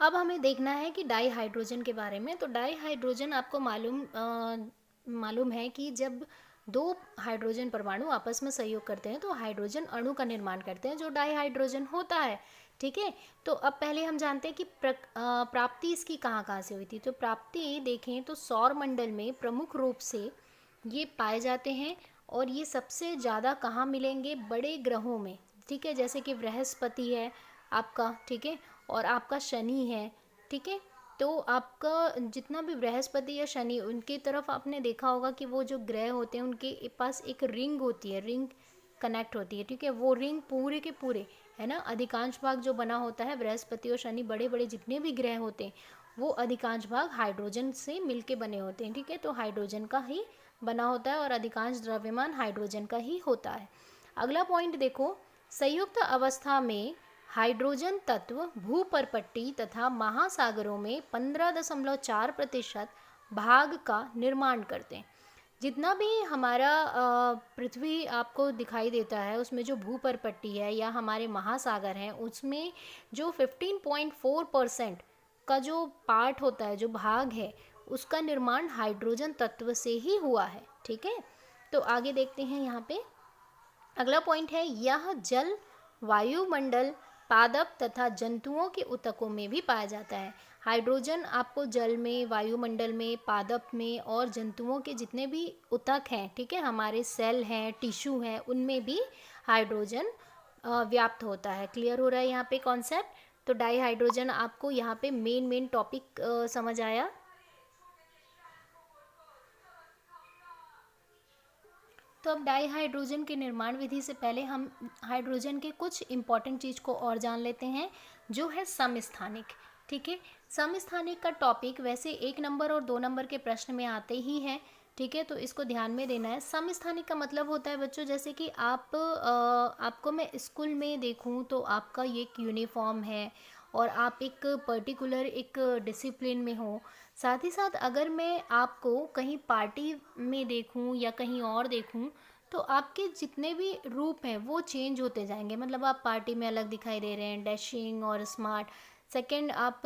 अब हमें देखना है कि डाई हाइड्रोजन के बारे में। तो डाई हाइड्रोजन आपको मालूम है कि जब दो हाइड्रोजन परमाणु आपस में सहयोग करते हैं तो हाइड्रोजन अणु का निर्माण करते हैं जो डाई हाइड्रोजन होता है। ठीक है। तो अब पहले हम जानते हैं कि प्राप्ति इसकी कहाँ कहाँ से हुई थी। तो प्राप्ति देखें तो सौर मंडल में प्रमुख रूप से ये पाए जाते हैं और ये सबसे ज़्यादा कहाँ मिलेंगे, बड़े ग्रहों में। ठीक है, जैसे कि बृहस्पति है आपका, ठीक है, और आपका शनि है। ठीक है। तो आपका जितना भी बृहस्पति या शनि, उनकी तरफ आपने देखा होगा कि वो जो ग्रह होते हैं उनके पास एक रिंग होती है, रिंग कनेक्ट होती है। ठीक है, वो रिंग पूरे के पूरे है ना, अधिकांश भाग जो बना होता है बृहस्पति और शनि, बड़े बड़े जितने भी ग्रह होते हैं वो अधिकांश भाग हाइड्रोजन से मिलके बने होते हैं। ठीक है, तो हाइड्रोजन का ही बना होता है और अधिकांश द्रव्यमान हाइड्रोजन का ही होता है। अगला पॉइंट देखो, संयुक्त अवस्था में हाइड्रोजन तत्व भूपर्पट्टी तथा महासागरों में 15.4% भाग का निर्माण करते हैं। जितना भी हमारा पृथ्वी आपको दिखाई देता है उसमें जो भूपर्पट्टी है या हमारे महासागर हैं उसमें जो 15.4% का जो पार्ट होता है, जो भाग है, उसका निर्माण हाइड्रोजन तत्व से ही हुआ है। ठीक है। तो आगे देखते हैं यहाँ पे अगला पॉइंट है, यह जल, वायुमंडल, पादप तथा जंतुओं के ऊतकों में भी पाया जाता है। हाइड्रोजन आपको जल में, वायुमंडल में, पादप में और जंतुओं के जितने भी ऊतक हैं, ठीक है, हमारे सेल हैं, टिश्यू हैं, उनमें भी हाइड्रोजन व्याप्त होता है। क्लियर हो रहा है यहाँ पे कॉन्सेप्ट। तो डाई हाइड्रोजन आपको यहाँ पे मेन टॉपिक समझ आया। तो अब डाई हाइड्रोजन के निर्माण विधि से पहले हम हाइड्रोजन के कुछ इंपॉर्टेंट चीज़ को और जान लेते हैं, जो है समस्थानिक। ठीक है, समस्थानिक का टॉपिक वैसे 1 नंबर और 2 नंबर के प्रश्न में आते ही हैं। ठीक है, तो इसको ध्यान में देना है। समस्थानिक का मतलब होता है बच्चों, जैसे कि आपको मैं स्कूल में देखूं तो आपका ये एक यूनिफॉर्म है और आप एक पर्टिकुलर एक डिसिप्लिन में हो। साथ ही साथ अगर मैं आपको कहीं पार्टी में देखूं या कहीं और देखूं तो आपके जितने भी रूप हैं वो चेंज होते जाएंगे। मतलब आप पार्टी में अलग दिखाई दे रहे हैं, डैशिंग और स्मार्ट। सेकंड, आप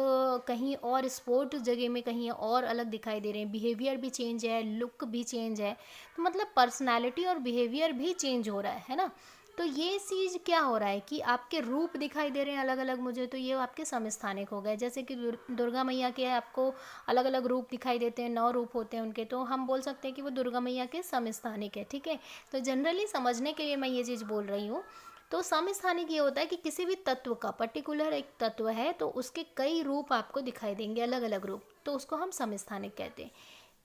कहीं और स्पोर्ट जगह में कहीं और अलग दिखाई दे रहे हैं, बिहेवियर भी चेंज है, लुक भी चेंज है। तो मतलब पर्सनालिटी और बिहेवियर भी चेंज हो रहा है ना। तो ये चीज़ क्या हो रहा है कि आपके रूप दिखाई दे रहे हैं अलग अलग मुझे, तो ये आपके समस्थानिक हो गए। जैसे कि दुर्गा मैया के आपको अलग अलग रूप दिखाई देते हैं, 9 रूप होते हैं उनके, तो हम बोल सकते हैं कि वो दुर्गा मैया के समस्थानिक है। ठीक है, तो जनरली समझने के लिए मैं ये चीज़ बोल रही हूँ। तो समस्थानिक ये होता है कि किसी भी तत्व का, पर्टिकुलर एक तत्व है तो उसके कई रूप आपको दिखाई देंगे, अलग अलग रूप, तो उसको हम समस्थानिक कहते हैं।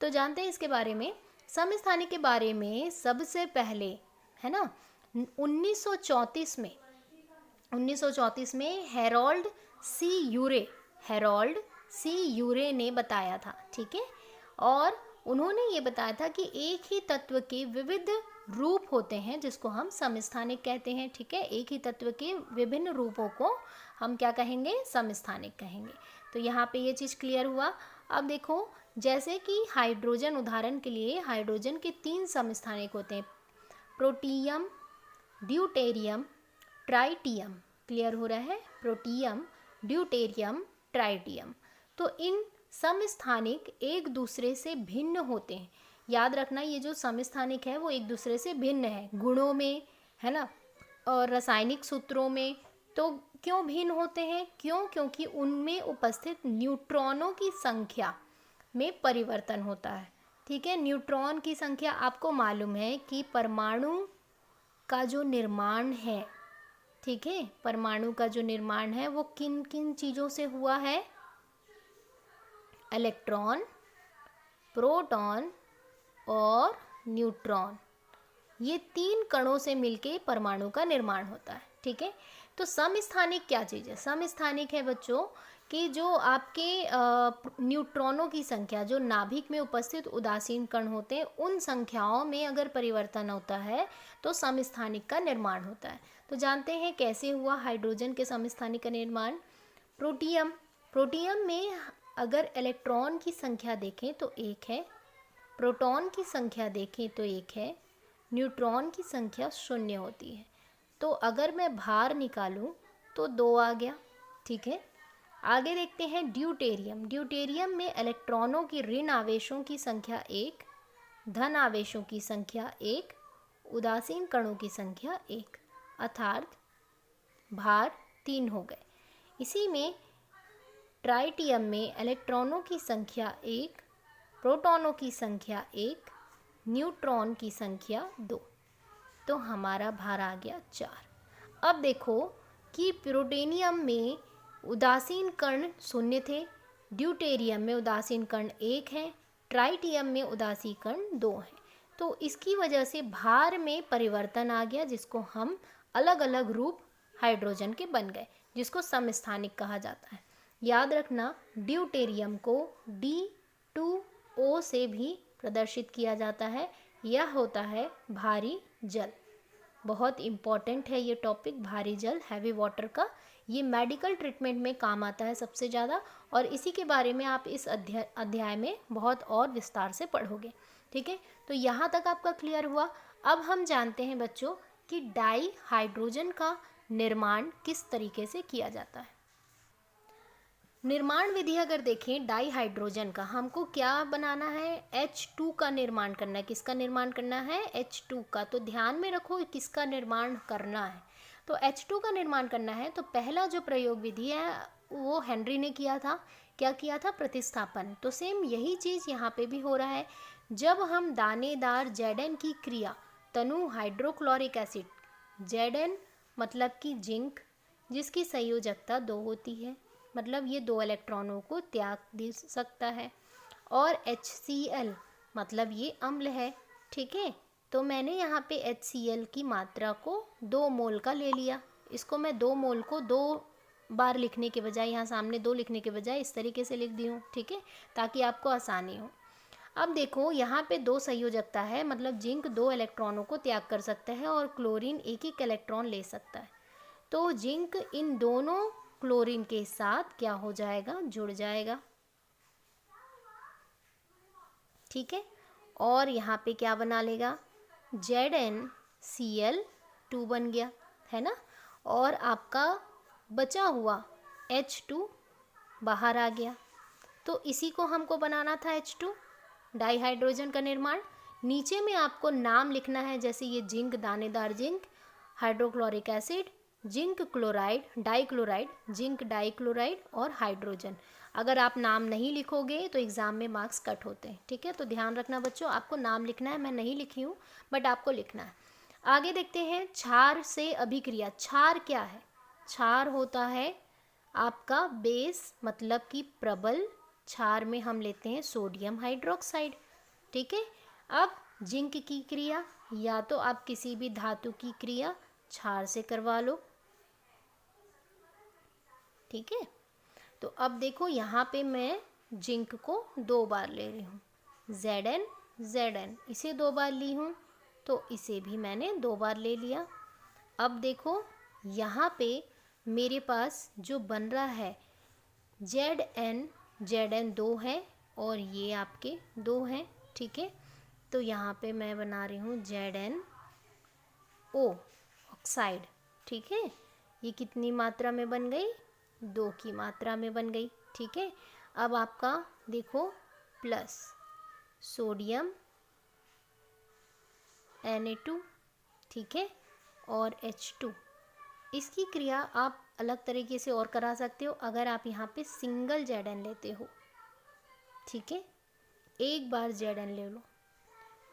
तो जानते हैं इसके बारे में। समस्थानिक के बारे में सबसे पहले, है ना, 1934 में हेरोल्ड सी यूरे ने बताया था। ठीक है, और उन्होंने ये बताया था कि एक ही तत्व के विविध रूप होते हैं जिसको हम समस्थानिक कहते हैं। ठीक है, एक ही तत्व के विभिन्न रूपों को हम क्या कहेंगे, समस्थानिक कहेंगे। तो यहाँ पे ये चीज़ क्लियर हुआ। अब देखो, जैसे कि हाइड्रोजन, उदाहरण के लिए हाइड्रोजन के 3 समस्थानिक होते हैं, प्रोटियम, ड्यूटेरियम, ट्राइटियम। क्लियर हो रहा है, प्रोटियम, ड्यूटेरियम, ट्राइटियम। तो इन समस्थानिक एक दूसरे से भिन्न होते हैं। याद रखना, ये जो समस्थानिक है वो एक दूसरे से भिन्न है गुणों में, है ना, और रासायनिक सूत्रों में। तो क्यों भिन्न होते हैं, क्योंकि उनमें उपस्थित न्यूट्रॉनों की संख्या में परिवर्तन होता है। ठीक है, न्यूट्रॉन की संख्या आपको मालूम है कि परमाणु का जो निर्माण है, ठीक है, परमाणु का जो निर्माण है वो किन किन चीज़ों से हुआ है, इलेक्ट्रॉन, प्रोटॉन और न्यूट्रॉन, ये 3 कणों से मिलके परमाणु का निर्माण होता है। ठीक है, तो समस्थानिक क्या चीज़ है, समस्थानिक है बच्चों कि जो आपके न्यूट्रॉनों की संख्या, जो नाभिक में उपस्थित उदासीन कण होते हैं, उन संख्याओं में अगर परिवर्तन होता है तो समस्थानिक का निर्माण होता है। तो जानते हैं कैसे हुआ हाइड्रोजन के समस्थानिक का निर्माण। प्रोटियम में अगर इलेक्ट्रॉन की संख्या देखें तो 1 है, प्रोटॉन की संख्या देखें तो 1 है, न्यूट्रॉन की संख्या 0 होती है। तो अगर मैं भार निकालूं तो 2 आ गया। ठीक है, आगे देखते हैं ड्यूटेरियम। ड्यूटेरियम में इलेक्ट्रॉनों की ऋण आवेशों की संख्या 1, धन आवेशों की संख्या 1, उदासीन कणों की संख्या 1, अर्थात भार 3 हो गए। इसी में ट्राइटियम में इलेक्ट्रॉनों की संख्या 1, प्रोटॉनों की संख्या 1, न्यूट्रॉन की संख्या 2, तो हमारा भार आ गया 4। अब देखो कि प्रोटेनियम में उदासीन कण 0 थे, ड्यूटेरियम में उदासीन कण 1 है, ट्राइटियम में उदासीन कण 2 हैं। तो इसकी वजह से भार में परिवर्तन आ गया, जिसको हम अलग अलग रूप हाइड्रोजन के बन गए, जिसको समस्थानिक कहा जाता है। याद रखना, ड्यूटेरियम को D2O से भी प्रदर्शित किया जाता है। यह होता है भारी जल। बहुत इम्पॉर्टेंट है ये टॉपिक, भारी जल, हैवी वाटर का। ये मेडिकल ट्रीटमेंट में काम आता है सबसे ज़्यादा, और इसी के बारे में आप इस अध्याय में बहुत और विस्तार से पढ़ोगे। ठीक है, तो यहाँ तक आपका क्लियर हुआ। अब हम जानते हैं बच्चों कि डाई हाइड्रोजन का निर्माण किस तरीके से किया जाता है। निर्माण विधि अगर देखें डाई हाइड्रोजन का, हमको क्या बनाना है, H2 का निर्माण करना है। किसका निर्माण करना है, H2 का। तो ध्यान में रखो किसका निर्माण करना है। तो H2 का निर्माण करना है तो पहला जो प्रयोग विधि है वो हेनरी ने किया था। क्या किया था, प्रतिस्थापन। तो सेम यही चीज़ यहाँ पे भी हो रहा है। जब हम दानेदार Zn की क्रिया तनु हाइड्रोक्लोरिक एसिड, Zn मतलब कि जिंक, जिसकी संयोजकता 2 होती है, मतलब ये 2 इलेक्ट्रॉनों को त्याग दे सकता है, और HCl मतलब ये अम्ल है। ठीक है, तो मैंने यहाँ पे HCl की मात्रा को 2 मोल का ले लिया। इसको मैं 2 मोल को 2 बार लिखने के बजाय, यहाँ सामने 2 लिखने के बजाय इस तरीके से लिख दी हूँ। ठीक है, ताकि आपको आसानी हो। अब देखो यहाँ पे 2 संयोजकता है, मतलब जिंक 2 इलेक्ट्रॉनों को त्याग कर सकता है और क्लोरीन एक एक इलेक्ट्रॉन ले सकता है। तो जिंक इन दोनों क्लोरीन के साथ क्या हो जाएगा, जुड़ जाएगा। ठीक है, और यहाँ पे क्या बना लेगा, ZnCl2 बन गया, है ना। और आपका बचा हुआ H2 बाहर आ गया। तो इसी को हमको बनाना था H2, डाई हाइड्रोजन का निर्माण। नीचे में आपको नाम लिखना है, जैसे ये जिंक, दानेदार zinc, hydrochloric acid, zinc chloride, dichloride, zinc dichloride और हाइड्रोजन। अगर आप नाम नहीं लिखोगे तो एग्ज़ाम में मार्क्स कट होते हैं। ठीक है, तो ध्यान रखना बच्चों, आपको नाम लिखना है। मैं नहीं लिखी हूँ बट आपको लिखना है। आगे देखते हैं क्षार से अभिक्रिया। क्षार क्या है, क्षार होता है आपका बेस, मतलब कि प्रबल। क्षार में हम लेते हैं सोडियम हाइड्रोक्साइड। ठीक है, अब जिंक की क्रिया, या तो आप किसी भी धातु की क्रिया क्षार से करवा लो। ठीक है, तो अब देखो यहाँ पे मैं जिंक को 2 बार ले रही हूँ, Zn इसे 2 बार ली हूँ, तो इसे भी मैंने 2 बार ले लिया। अब देखो यहाँ पे मेरे पास जो बन रहा है Zn 2 है और ये आपके 2 हैं। ठीक है, तो यहाँ पे मैं बना रही हूँ ZnO ऑक्साइड। ठीक है, ये कितनी मात्रा में बन गई, 2 की मात्रा में बन गई। ठीक है, अब आपका देखो प्लस सोडियम Na2, ठीक है, और H2। इसकी क्रिया आप अलग तरीके से और करा सकते हो, अगर आप यहाँ पे सिंगल Zn लेते हो। ठीक है, एक बार Zn ले लो,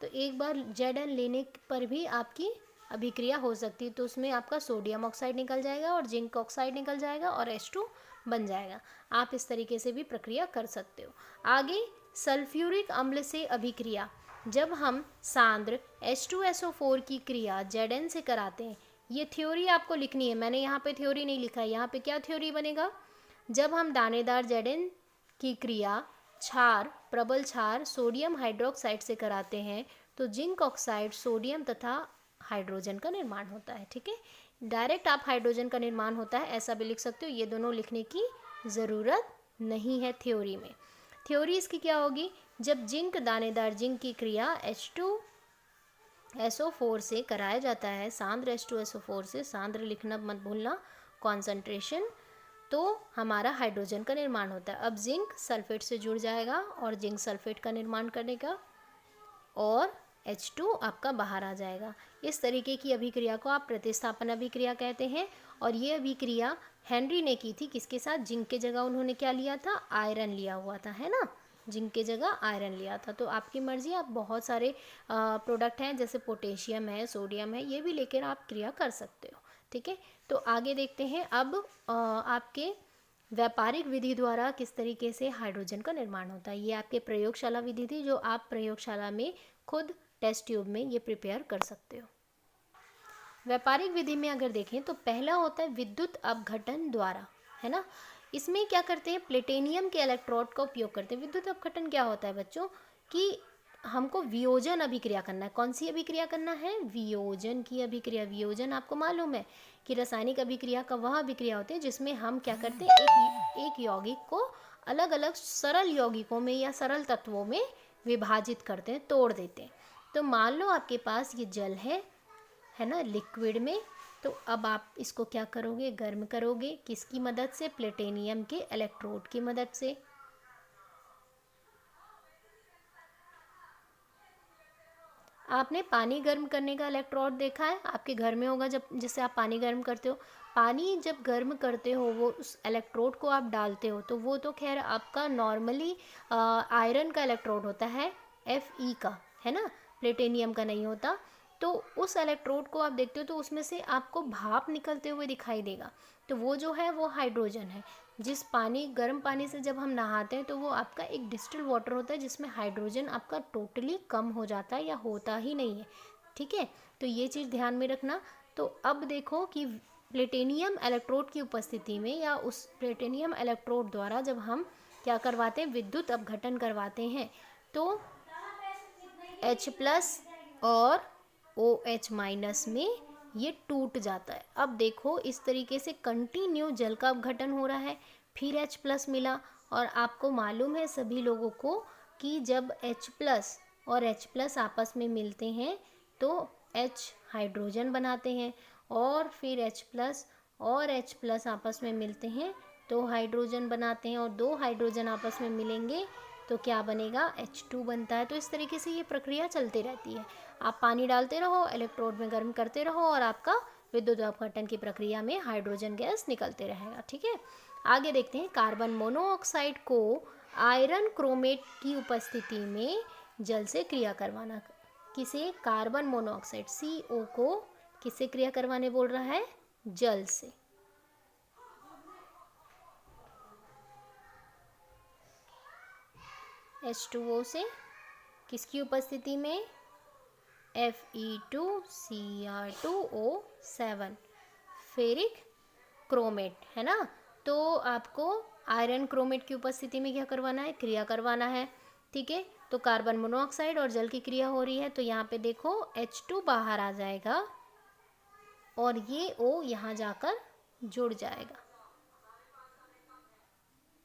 तो एक बार Zn लेने पर भी आपकी अभिक्रिया हो सकती है। तो उसमें आपका सोडियम ऑक्साइड निकल जाएगा और जिंक ऑक्साइड निकल जाएगा और H2 बन जाएगा। आप इस तरीके से भी प्रक्रिया कर सकते हो। आगे सल्फ्यूरिक अम्ल से अभिक्रिया। जब हम सांद्र H2SO4 की क्रिया Zn से कराते हैं, ये थ्योरी आपको लिखनी है। मैंने यहाँ पे थ्योरी नहीं लिखा है। यहाँ पे क्या थ्योरी बनेगा, जब हम दानेदार Zn की क्रिया क्षार, प्रबल क्षार सोडियम हाइड्रोक्साइड से कराते हैं तो जिंक ऑक्साइड, सोडियम तथा हाइड्रोजन का निर्माण होता है। ठीक है, डायरेक्ट आप हाइड्रोजन का निर्माण होता है ऐसा भी लिख सकते हो, ये दोनों लिखने की ज़रूरत नहीं है थ्योरी में। थ्योरी इसकी क्या होगी, जब जिंक, दानेदार जिंक की क्रिया H2SO4 से कराया जाता है, सांद्र H2SO4 से, सांद्र लिखना मत भूलना, कॉन्सेंट्रेशन तो हमारा हाइड्रोजन का निर्माण होता है। अब जिंक सल्फेट से जुड़ जाएगा और जिंक सल्फेट का निर्माण करने का, और H2 आपका बाहर आ जाएगा। इस तरीके की अभिक्रिया को आप प्रतिस्थापन अभिक्रिया कहते हैं। और ये अभिक्रिया हेनरी ने की थी, किसके साथ? जिंक के जगह उन्होंने क्या लिया था? आयरन लिया हुआ था, है ना, जिंक के जगह आयरन लिया था। तो आपकी मर्जी, आप बहुत सारे प्रोडक्ट हैं जैसे पोटेशियम है, सोडियम है, ये भी लेकर आप क्रिया कर सकते हो। ठीक है, तो आगे देखते हैं अब आपके व्यापारिक विधि द्वारा किस तरीके से हाइड्रोजन का निर्माण होता है। ये आपके प्रयोगशाला विधि थी जो आप प्रयोगशाला में खुद टेस्ट ट्यूब में ये प्रिपेयर कर सकते हो। व्यापारिक विधि में अगर देखें तो पहला होता है विद्युत अपघटन द्वारा, है ना। इसमें क्या करते हैं? प्लेटिनियम के इलेक्ट्रोड का उपयोग करते हैं। विद्युत अपघटन क्या होता है बच्चों? कि हमको वियोजन अभिक्रिया करना है। कौन सी अभिक्रिया करना है? वियोजन की अभिक्रिया। वियोजन आपको मालूम है कि रासायनिक अभिक्रिया का वह अभिक्रिया होती है जिसमें हम क्या करते हैं? एक यौगिक को अलग अलग सरल यौगिकों में या सरल तत्वों में विभाजित करते हैं, तोड़ देते हैं। तो मान लो आपके पास ये जल है ना, लिक्विड में। तो अब आप इसको क्या करोगे? गर्म करोगे। किसकी मदद से? प्लेटिनियम के इलेक्ट्रोड की मदद से। आपने पानी गर्म करने का इलेक्ट्रोड देखा है? आपके घर में होगा, जब जिससे आप पानी गर्म करते हो। पानी जब गर्म करते हो, वो उस इलेक्ट्रोड को आप डालते हो, तो वो तो खैर आपका नॉर्मली आयरन का इलेक्ट्रोड होता है, Fe का, है ना, प्लेटिनियम का नहीं होता। तो उस इलेक्ट्रोड को आप देखते हो तो उसमें से आपको भाप निकलते हुए दिखाई देगा। तो वो जो है वो हाइड्रोजन है। जिस पानी, गर्म पानी से जब हम नहाते हैं तो वो आपका एक डिस्टिल्ड वाटर होता है जिसमें हाइड्रोजन आपका टोटली कम हो जाता है या होता ही नहीं है। ठीक है, तो ये चीज़ ध्यान में रखना। तो अब देखो कि प्लेटिनियम इलेक्ट्रोड की उपस्थिति में या उस प्लेटिनियम इलेक्ट्रोड द्वारा जब हम क्या करवाते हैं? विद्युत अपघटन करवाते हैं, तो H+ और OH- में ये टूट जाता है। अब देखो इस तरीके से कंटिन्यू जल का अपघटन हो रहा है, फिर H+ मिला। और आपको मालूम है सभी लोगों को कि जब H+ और H+ आपस में मिलते हैं तो H हाइड्रोजन बनाते हैं, और फिर H+ और H+ आपस में मिलते हैं तो हाइड्रोजन बनाते हैं, और दो हाइड्रोजन आपस में मिलेंगे तो क्या बनेगा? H2 बनता है। तो इस तरीके से ये प्रक्रिया चलती रहती है। आप पानी डालते रहो, इलेक्ट्रोड में गर्म करते रहो, और आपका विद्युत अपघटन की प्रक्रिया में हाइड्रोजन गैस निकलते रहेगा। ठीक है, आगे देखते हैं। कार्बन मोनोऑक्साइड को आयरन क्रोमेट की उपस्थिति में जल से क्रिया करवाना। किसे? कार्बन मोनोऑक्साइड CO को किससे क्रिया करवाने बोल रहा है? जल से। H2O से किसकी उपस्थिति में? Fe2Cr2O7 फेरिक क्रोमेट, है ना। तो आपको आयरन क्रोमेट की उपस्थिति में क्या करवाना है? क्रिया करवाना है। ठीक है, तो कार्बन मोनोऑक्साइड और जल की क्रिया हो रही है, तो यहाँ पे देखो H2 बाहर आ जाएगा और ये O यहाँ जाकर जुड़ जाएगा,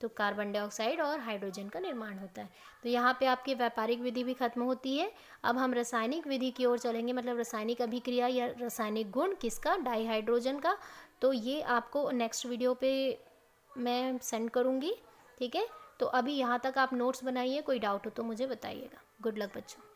तो कार्बन डाइऑक्साइड और हाइड्रोजन का निर्माण होता है। तो यहाँ पे आपकी व्यापारिक विधि भी खत्म होती है। अब हम रासायनिक विधि की ओर चलेंगे, मतलब रासायनिक अभिक्रिया या रासायनिक गुण किसका? डाईहाइड्रोजन का। तो ये आपको नेक्स्ट वीडियो पे मैं सेंड करूँगी। ठीक है, तो अभी यहाँ तक आप नोट्स बनाइए, कोई डाउट हो तो मुझे बताइएगा। गुड लक बच्चों।